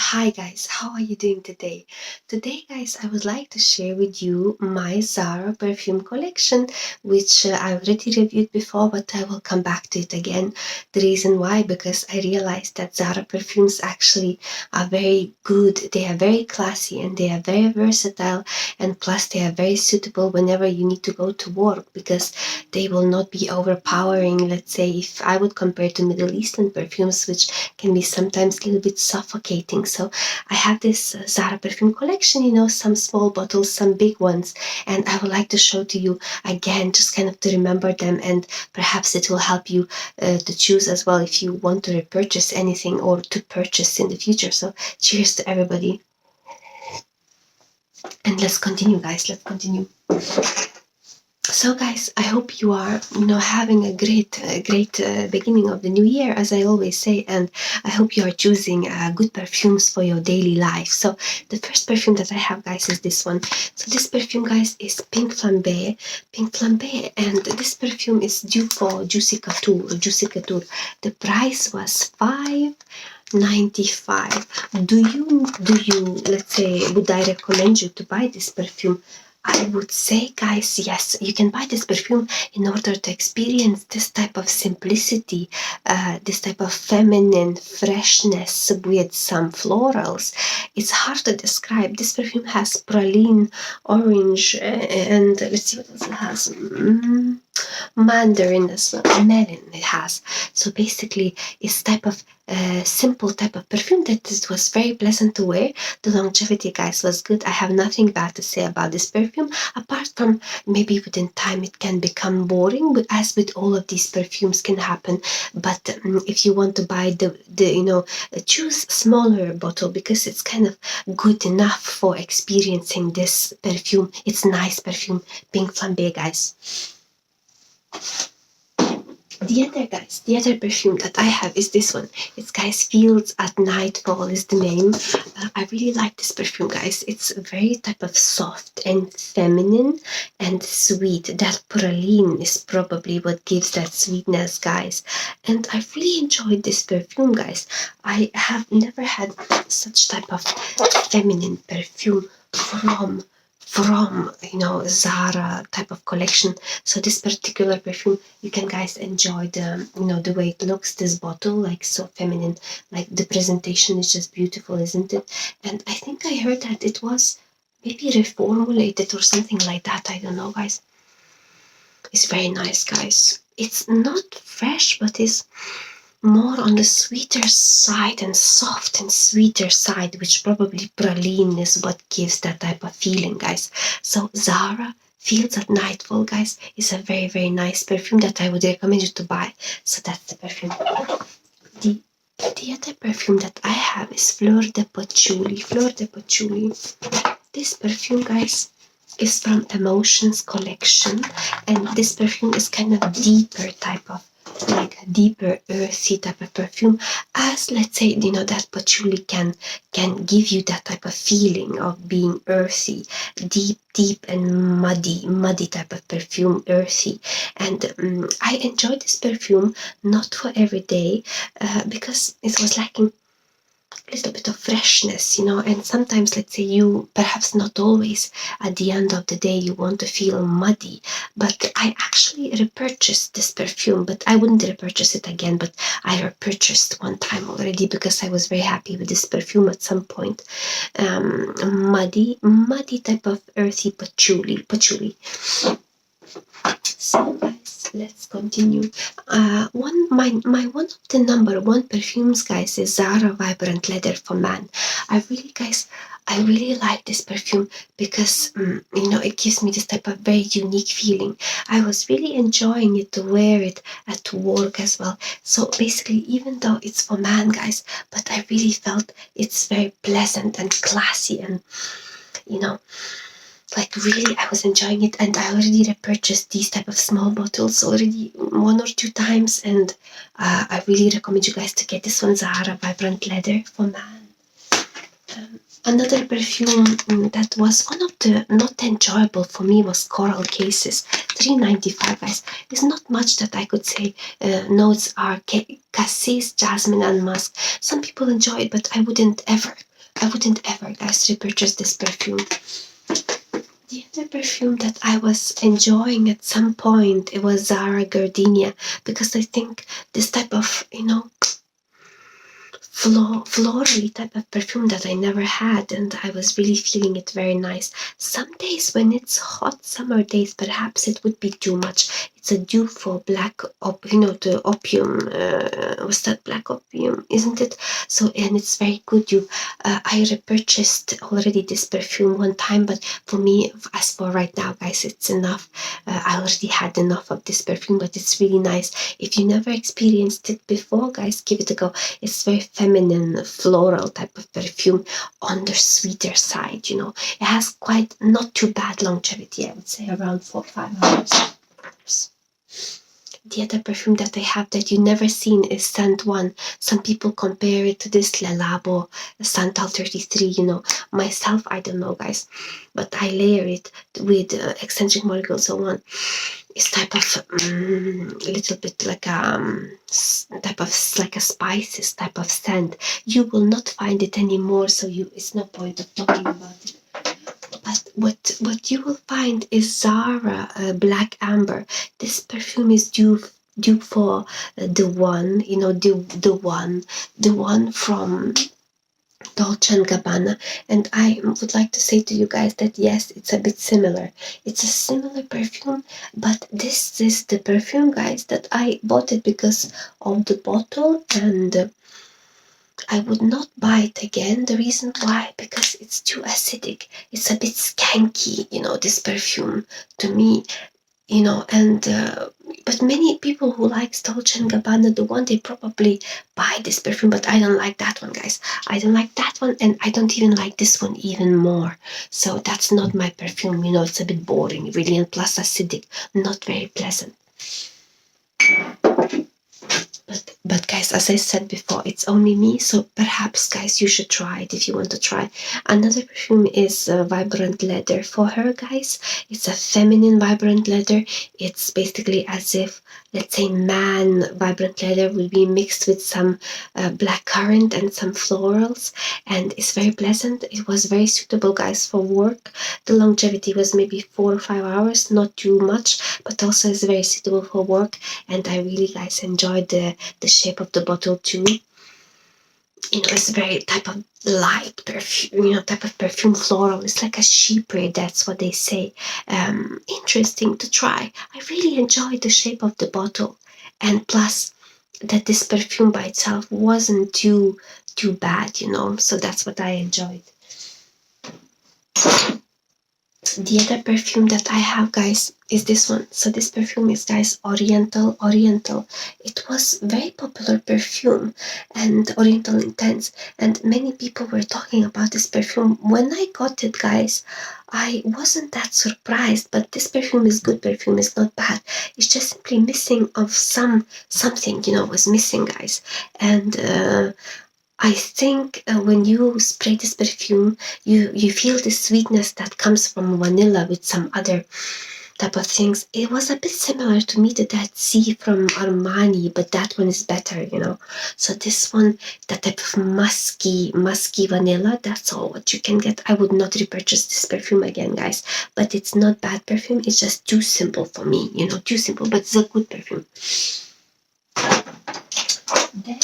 Hi guys, how are you doing today? Today guys, I would like to share with you my ZARA perfume collection, which I already reviewed before, but I will come back to it again. The reason why, because I realized that ZARA perfumes actually are very good. They are very classy and they are very versatile, and plus they are very suitable whenever you need to go to work, because they will not be overpowering. Let's say if I would compare to Middle Eastern perfumes, which can be sometimes a little bit suffocating. So I have this ZARA perfume collection, some small bottles, some big ones, and I would like to show to you again, just kind of to remember them, and perhaps it will help you to choose as well if you want to repurchase anything or to purchase in the future. So cheers to everybody. And let's continue, guys. Let's continue. So guys, I hope you are, having a great beginning of the new year, as I always say, and I hope you are choosing good perfumes for your daily life. So the first perfume that I have, guys, is this one. So this perfume, guys, is Pink Flambe, and this perfume is due for Juicy Couture. The price was $5.95. Do you, let's say, would I recommend you to buy this perfume? I would say, guys, yes, you can buy this perfume in order to experience this type of simplicity, this type of feminine freshness with some florals. It's hard to describe. This perfume has praline, orange, and let's see what else it has. Mandarin as well, melon it has. So basically, it's type of simple type of perfume that it was very pleasant to wear. The longevity, guys, was good. I have nothing bad to say about this perfume, apart from maybe within time it can become boring, but as with all of these perfumes can happen. But if you want to buy choose smaller bottle, because it's kind of good enough for experiencing this perfume. It's nice perfume, Pink Flambe, guys. The other perfume that I have is this one. It's, guys, Fields at Nightfall is the name. I really like this perfume, guys. It's very type of soft and feminine and sweet. That praline is probably what gives that sweetness, guys. And I really enjoyed this perfume, guys. I have never had such type of feminine perfume from ZARA type of collection. So this particular perfume, you can, guys, enjoy the way it looks, this bottle, like so feminine, like the presentation is just beautiful, isn't it? And I think I heard that it was maybe reformulated or something like that. I don't know, guys. It's very nice, guys. It's not fresh, but it's more on the sweeter side and soft and sweeter side, which probably praline is what gives that type of feeling, guys. So ZARA Fields at Nightfall, guys, is a very, very nice perfume that I would recommend you to buy. So that's the perfume. The other perfume that I have is Flor de Patchouli. This perfume, guys, is from Emotions collection, and this perfume is kind of deeper type of, like a deeper earthy type of perfume, as let's say that patchouli can give you that type of feeling of being earthy, deep and muddy type of perfume, earthy. And I enjoyed this perfume not for every day, because it was lacking a little bit of freshness, and sometimes, let's say, you perhaps not always at the end of the day you want to feel muddy. But I actually repurchased this perfume, but I wouldn't repurchase it again, but I repurchased one time already because I was very happy with this perfume at some point. Muddy type of earthy patchouli. So guys, let's continue. One of the number one perfumes, guys, is ZARA Vibrant Leather for Man. I really like this perfume because it gives me this type of very unique feeling. I was really enjoying it to wear it at work as well. So basically, even though it's for man, guys, but I really felt it's very pleasant and classy, and like really I was enjoying it. And I already repurchased these type of small bottles already 1 or 2 times, and I really recommend you guys to get this one, ZARA Vibrant Leather for Man. Another perfume that was one of the not enjoyable for me was Coral Cases, $3.95, guys. There's not much that I could say. Notes are cassis, jasmine, and musk. Some people enjoy it, but I wouldn't ever I wouldn't ever, guys, repurchase this perfume. The other perfume that I was enjoying at some point, it was ZARA Gardenia, because I think this type of, florally type of perfume that I never had, and I was really feeling it very nice. Some days when it's hot summer days, perhaps it would be too much. It's a dupe for black, the opium. Was that black opium, isn't it? So, and it's very good dupe. I repurchased already this perfume one time, but for me, as for right now, guys, it's enough. I already had enough of this perfume, but it's really nice. If you never experienced it before, guys, give it a go. It's very feminine, floral type of perfume on the sweeter side, It has quite not too bad longevity, I would say around 4 or 5 hours. The other perfume that I have that you never seen is Scent One. Some people compare it to this Le Labo Santal 33, Myself, I don't know, guys, but I layer it with eccentric molecules so on. It's type of little bit like type of like a spices type of scent. You will not find it anymore, so it's no point of talking about it. But what you will find is Zara Black Amber. This perfume is due for the one, the one from Dolce & Gabbana, and I would like to say to you guys that yes, it's a bit similar. It's a similar perfume, but this is the perfume, guys, that I bought it because of the bottle, and I would not buy it again. The reason why, because it's too acidic. It's a bit skanky, this perfume to me, and but many people who like Dolce & Gabbana, the one, they probably buy this perfume, but I don't like that one, guys. I don't like that one, and I don't even like this one even more. So that's not my perfume, it's a bit boring, really, and plus acidic, not very pleasant. But guys, as I said before, it's only me, so perhaps, guys, you should try it if you want to try. Another perfume is Vibrant Leather. For her, guys, it's a feminine Vibrant Leather. It's basically as if, let's say, man Vibrant Leather will be mixed with some black currant and some florals, and it's very pleasant. It was very suitable, guys, for work. The longevity was maybe 4 or 5 hours, not too much, but also is very suitable for work, and I really, guys, enjoyed the shape of the bottle too. It's very type of light perfume, type of perfume floral. It's like a chypre, that's what they say. Interesting to try. I really enjoyed the shape of the bottle, and plus that this perfume by itself wasn't too bad, so that's what I enjoyed. The other perfume that I have, guys, is this one. So this perfume is, guys, Oriental. It was very popular perfume, and Oriental Intense, and many people were talking about this perfume. When I got it, guys, I wasn't that surprised, but this perfume is good perfume. It's not bad. It's just simply missing of something, was missing, guys. And I think when you spray this perfume, you feel the sweetness that comes from vanilla with some other type of things. It was a bit similar to me to that C from Armani, but that one is better, So this one, that type of musky vanilla, that's all what you can get. I would not repurchase this perfume again, guys. But it's not bad perfume. It's just too simple for me, too simple, but it's a good perfume. Then,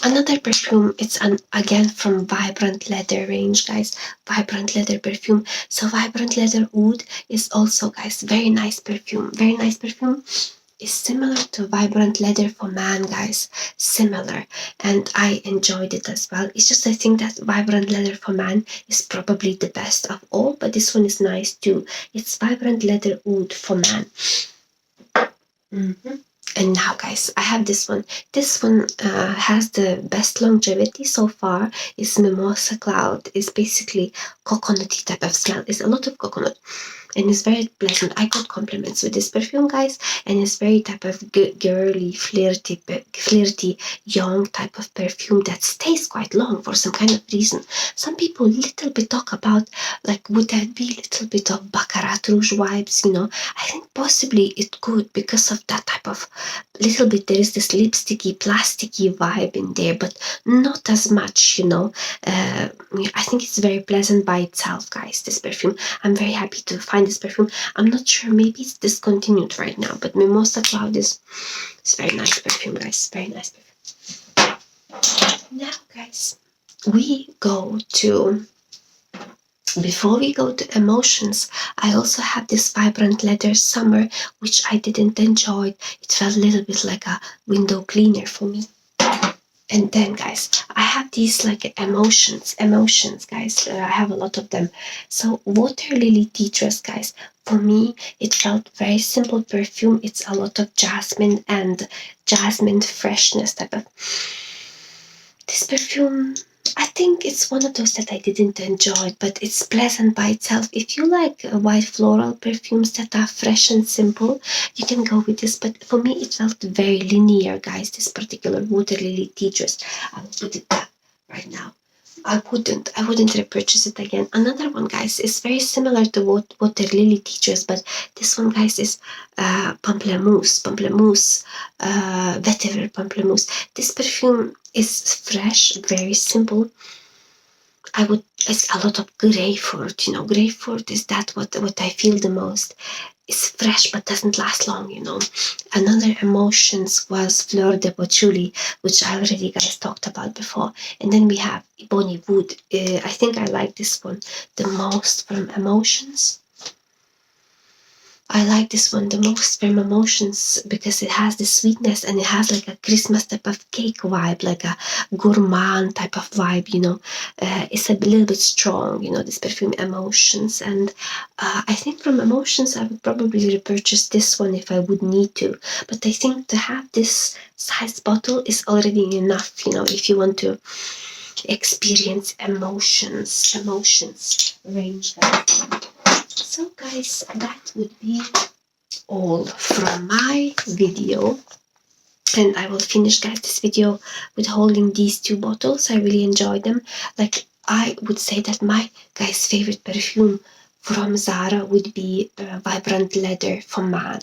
another perfume, it's again from Vibrant Leather range, guys. Vibrant Leather perfume. So Vibrant Leather Oud is also, guys, very nice perfume. Is similar to Vibrant Leather for Man, guys. Similar, and I enjoyed it as well. It's just I think that Vibrant Leather for Man is probably the best of all, but this one is nice too. It's Vibrant Leather Oud for Man. And now, guys, I have this one. This one has the best longevity so far. It's Mimosa Cloud. It's basically coconutty type of smell. It's a lot of coconut. and it's very pleasant. I got compliments with this perfume, guys, and it's very type of girly, flirty, young type of perfume that stays quite long for some kind of reason. Some people little bit talk about, like, would that be a little bit of Baccarat Rouge vibes, I think possibly it could, because of that type of little bit, there is this lipsticky, plasticky vibe in there, but not as much, I think it's very pleasant by itself, guys, this perfume. I'm very happy to find this perfume. I'm not sure, maybe it's discontinued right now, but Mimosa Cloud is very nice perfume, guys. Very nice perfume. Now, guys, before we go to emotions, I also have this vibrant leather summer, which I didn't enjoy. It felt a little bit like a window cleaner for me. And then, guys, I have these like emotions, guys. I have a lot of them. So Water Lily Tea Dress, guys. For me, it felt very simple perfume. It's a lot of jasmine and jasmine freshness type of. This perfume, I think it's one of those that I didn't enjoy, but it's pleasant by itself. If you like white floral perfumes that are fresh and simple, you can go with this. But for me, it felt very linear, guys, this particular Water Lily Tea Dress. I'll put it back right now. I wouldn't repurchase it again. Another one, guys, is very similar to Water Lily Tea Dress, but this one, guys, is Pamplemousse, Vetiver Pamplemousse. This perfume is fresh, very simple. It's a lot of grapefruit, grapefruit is that what I feel the most. It's fresh but doesn't last long, Another emotions was Flor de Patchouli, which I already guys talked about before. And then we have Ebony Wood. I think I like this one the most from emotions. I like this one the most from emotions because it has the sweetness and it has like a Christmas type of cake vibe, like a gourmand type of vibe, It's a little bit strong, this perfume emotions. And I think from emotions, I would probably repurchase this one if I would need to. But I think to have this size bottle is already enough, if you want to experience emotions range. So guys, that would be all from my video, and I will finish, guys, this video with holding these two bottles. I really enjoyed them. Like, I would say that my guys favorite perfume from Zara would be Vibrant Leather for Man.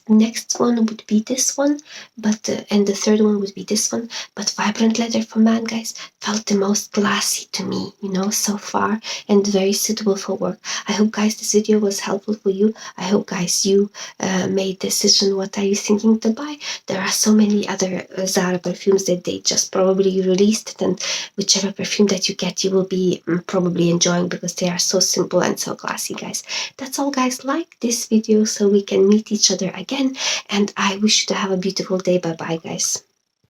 Next one would be this one, but and the third one would be this one. But Vibrant Leather for Man, guys, felt the most classy to me, so far, and very suitable for work. I hope, guys, this video was helpful for you. I hope, guys, you made decision what are you thinking to buy. There are so many other Zara perfumes that they just probably released, and whichever perfume that you get, you will be probably enjoying because they are so simple and so classy, guys. That's all, guys. Like this video so we can meet each other again, and I wish you to have a beautiful day. Bye bye, guys.